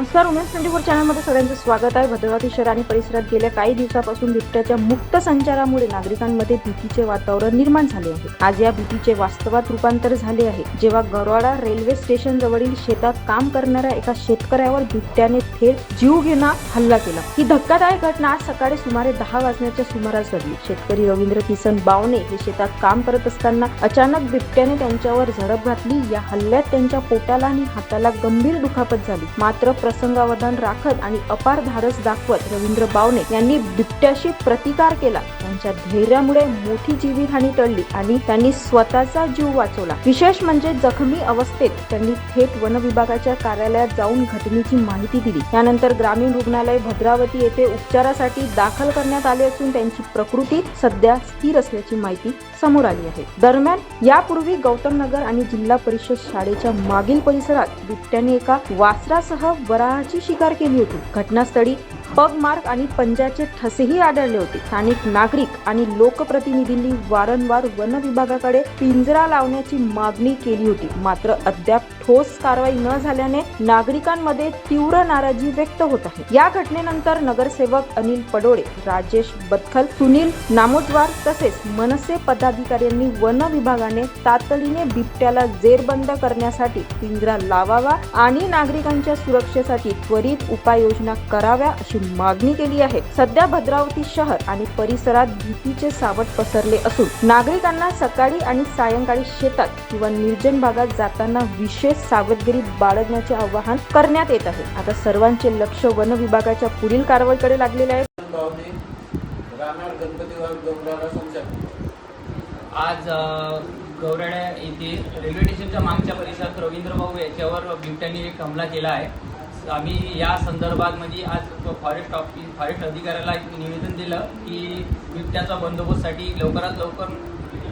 नमस्कार, उमेश 24 चॅनलमध्ये सगळ्यांचं स्वागत आहे. भद्रावती शहर आणि परिसरात गेल्या काही दिवसापासून बिबट्याच्या मुक्त संचारामुळे नागरिकांमध्ये भीतीचे वातावरण निर्माण झाले आहे. आज या भीतीचे वास्तवात रूपांतर झाले आहे, जेव्हा गरवाडा रेल्वे स्टेशन जवळील शेतात काम करणाऱ्या एका शेतकऱ्यावर बिबट्याने थेट जीवघेणा हल्ला केला. ही धक्कादायक घटना आज सकाळी सुमारे 10 वाजण्याच्या सुमारास घडली. शेतकरी रवींद्र किसन बावणे हे शेतात काम करत असताना अचानक बिबट्याने त्यांच्यावर झडप घातली. या हल्ल्यात त्यांच्या पोटाला आणि हाताला गंभीर दुखापत झाली. मात्र प्रसंगावधान राखत आणि अपार धाडस दाखवत रवींद्र बावणे यांनी बिबट्याशी प्रतिकार केला. त्यांच्या धैर्यामुळे मोठी जीवितहानी टळली आणि त्यांनी स्वतःचा जीव वाचवला. विशेष म्हणजे जखमी अवस्थेत त्यांनी थेट वन विभागाच्या कार्यालयात जाऊन घटनेची माहिती दिली. त्यानंतर ग्रामीण रुग्णालय भद्रावती येथे उपचारासाठी दाखल करण्यात आले असून त्यांची प्रकृती सध्या स्थिर असल्याची माहिती समोर आली आहे. दरम्यान यापूर्वी गौतम नगर आणि जिल्हा परिषद शाळेच्या मागील परिसरात बिबट्याने एका वासरासह वराहाची शिकार केली होती. घटनास्थळी पगमार्क आणि पंजाचे ठसेही आढळले होते. स्थानिक नागरिक आणि लोकप्रतिनिधींनी वारंवार वन विभागाकडे पिंजरा लावण्याची मागणी केली होती. मात्र अद्याप ठोस कारवाई न झाल्याने नागरिकांमध्ये तीव्र नाराजी व्यक्त होत आहे. या घटनेनंतर नगरसेवक अनिल पडोळे, राजेश बदखल, सुनील नामोजवार तसेच मनसे पदाधिकाऱ्यांनी वन विभागाने तातडीने बिबट्याला जेरबंद करण्यासाठी पिंजरा लावावा आणि नागरिकांच्या सुरक्षेसाठी त्वरित उपाययोजना कराव्या अशी मागणी केली आहे. सध्या भद्रावती शहर आणि परिसरात भीतीचे सावट पसरले असून नागरिकांना सकाळी आणि सायंकाळी शेतात किंवा निर्जन भागात जाताना विशेष सावधगिरी बाळगण्याचे आवाहन करण्यात येत आहे. आता सर्वांचे लक्ष वन विभागाच्या पुढील कारवाईकडे लागलेले आहे. आज गौराडा येथे रेल्वे स्टेशनच्या मागच्या परिसरात रवींद्र भाऊ याच्यावर बिबट्याने एक हमला केला आहे. आम्ही या संदर्भात आज फॉरेस्ट अधिकाऱ्याला एक निवेदन दिलं की बिबट्याचा बंदोबस्तसाठी लवकरात लवकर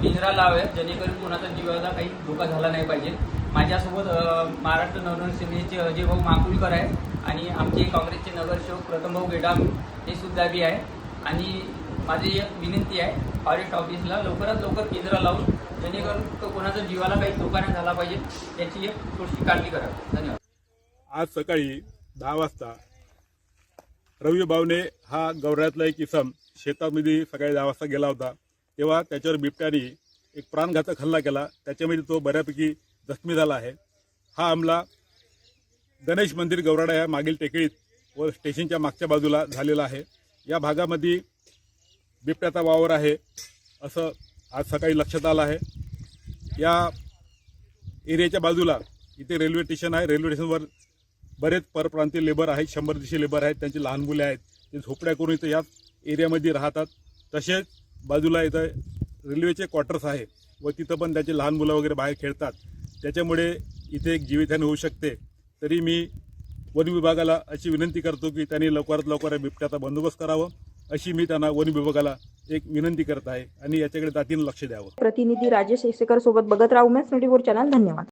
पिंजरा लावे, जेणेकरून कोणाचा जीवाला काही धोका झाला नाही पाहिजे. माझ्यासोबत महाराष्ट्र नवनिर्माण सेनेचे अजय भाऊ माकुलकर आहे आणि आमचे काँग्रेसचे नगरसेवक प्रथम भाऊ गेडाम हे सुद्धा बी आहे. आणि माझी एक विनंती आहे फॉरेस्ट ऑफिसला लवकरात लवकर पिंजरा लावून जेणेकरून कोणाचा जीवाला काही धोका नाही झाला पाहिजे याची एक थोडीशी काळजी करा. धन्यवाद. आज सकाळी 10 वाजता रवी बावणे हा गौऱ्यातला एक इसम शेतामध्ये सकाळी 10 वाजता गेला होता. तेव्हा त्याच्यावर बिबट्याने एक प्राणघातक हल्ला केला. त्याच्यामध्ये तो बऱ्यापैकी जखमी झाला आहे. हा हमला गणेश मंदिर गौराडा या मागील टेकडीत व स्टेशनच्या मागच्या बाजूला झालेला आहे. या भागामध्ये बिबट्याचा वावर आहे असं आज सकाळी लक्षात आलं आहे. या एरियाच्या बाजूला इथे रेल्वे स्टेशन आहे. रेल्वे स्टेशनवर बरेच परप्रांतीय लेबर आहेत, 100-200 लेबर आहेत. त्यांची लहान मुले आहेत. ते झोपड्या करून इथं याच एरियामध्ये राहतात. तसेच बाजूला इथं रेल्वेचे क्वार्टर्स आहे व तिथं पण त्याचे लहान मुलं वगैरे बाहेर खेळतात. त्याच्यामुळे इथे एक जीवितहानी होऊ शकते. तरी मी वन विभागाला अशी विनंती करतो की त्यांनी लवकरात लवकर बिबट्याचा बंदोबस्त करावं अशी मी त्यांना वन विभागाला एक विनंती करत आहे आणि याच्याकडे तातडीने लक्ष द्यावं. प्रतिनिधी राजेश एसेकर सोबत बघत राहा उमेश 24 चॅनल. धन्यवाद.